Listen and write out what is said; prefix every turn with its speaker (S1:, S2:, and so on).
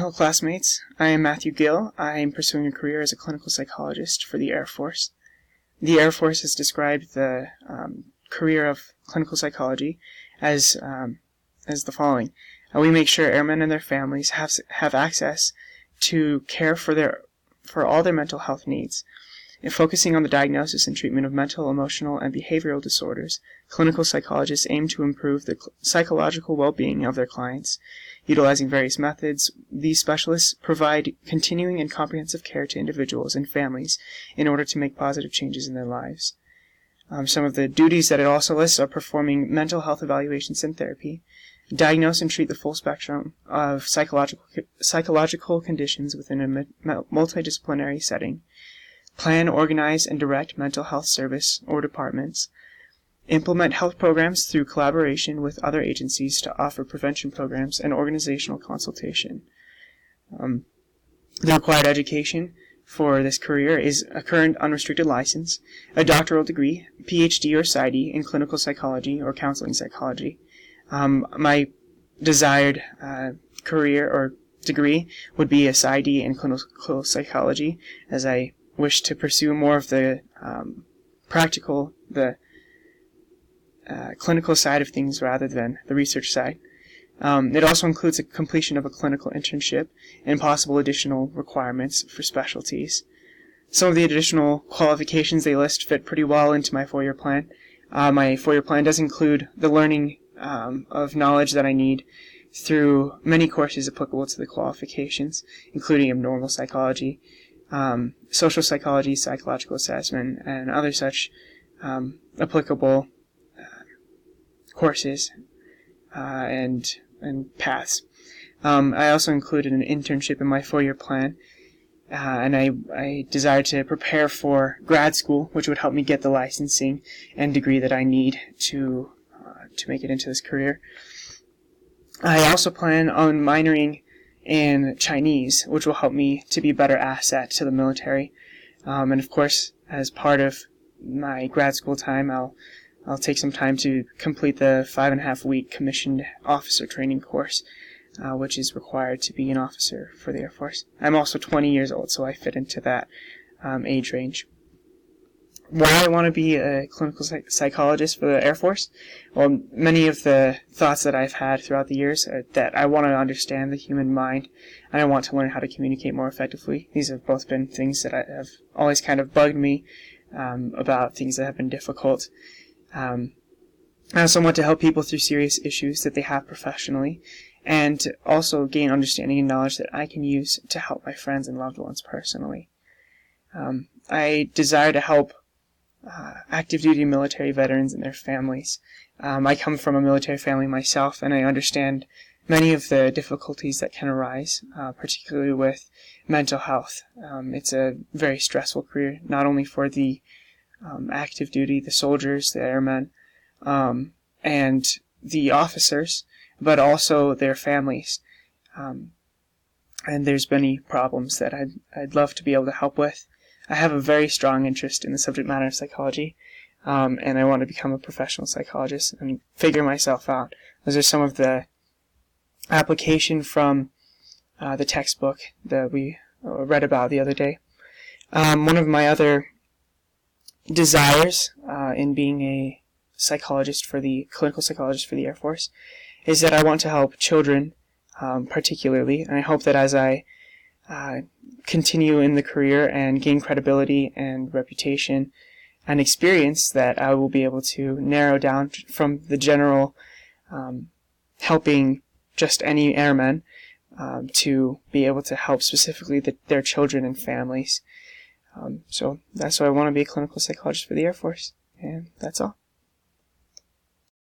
S1: Hello classmates, I am Matthew Gill. I am pursuing a career as a clinical psychologist for the Air Force. The Air Force has described the career of clinical psychology as the following. We make sure airmen and their families have access to care for all their mental health needs. In focusing on the diagnosis and treatment of mental, emotional, and behavioral disorders, clinical psychologists aim to improve the psychological well-being of their clients. Utilizing various methods, these specialists provide continuing and comprehensive care to individuals and families in order to make positive changes in their lives. Some of the duties that it also lists are performing mental health evaluations and therapy, diagnose and treat the full spectrum of psychological conditions within a multidisciplinary setting, plan, organize, and direct mental health service or departments, implement health programs through collaboration with other agencies to offer prevention programs and organizational consultation. The required education for this career is a current unrestricted license, a doctoral degree, PhD or PsyD in clinical psychology or counseling psychology. My desired career or degree would be a PsyD in clinical psychology, as I wish to pursue more of the clinical side of things rather than the research side. It also includes a completion of a clinical internship and possible additional requirements for specialties. Some of the additional qualifications they list fit pretty well into my 4-year plan. My 4-year plan does include the learning of knowledge that I need through many courses applicable to the qualifications, including abnormal psychology, social psychology, psychological assessment, and other such applicable courses and paths. I also included an internship in my 4-year plan, and I desire to prepare for grad school, which would help me get the licensing and degree that I need to make it into this career. I also plan on minoring in Chinese, which will help me to be a better asset to the military. And of course, as part of my grad school time, I'll take some time to complete the 5.5-week commissioned officer training course, which is required to be an officer for the Air Force. I'm also 20 years old, so I fit into that age range. Why I want to be a clinical psychologist for the Air Force? Well, many of the thoughts that I've had throughout the years are that I want to understand the human mind, and I want to learn how to communicate more effectively. These have both been things that have always kind of bugged me about things that have been difficult. I also want to help people through serious issues that they have professionally, and also gain understanding and knowledge that I can use to help my friends and loved ones personally. I desire to help active duty military veterans and their families. I come from a military family myself, and I understand many of the difficulties that can arise, particularly with mental health. It's a very stressful career, not only for the active duty, the soldiers, the airmen, and the officers, but also their families. And there's many problems that I'd love to be able to help with. I have a very strong interest in the subject matter of psychology, and I want to become a professional psychologist and figure myself out. Those are some of the application from the textbook that we read about the other day. One of my other desires in being a clinical psychologist for the Air Force is that I want to help children particularly, and I hope that as I continue in the career and gain credibility and reputation and experience, that I will be able to narrow down from the general helping just any airmen to be able to help specifically their children and families. So that's why I want to be a clinical psychologist for the Air Force, and that's all.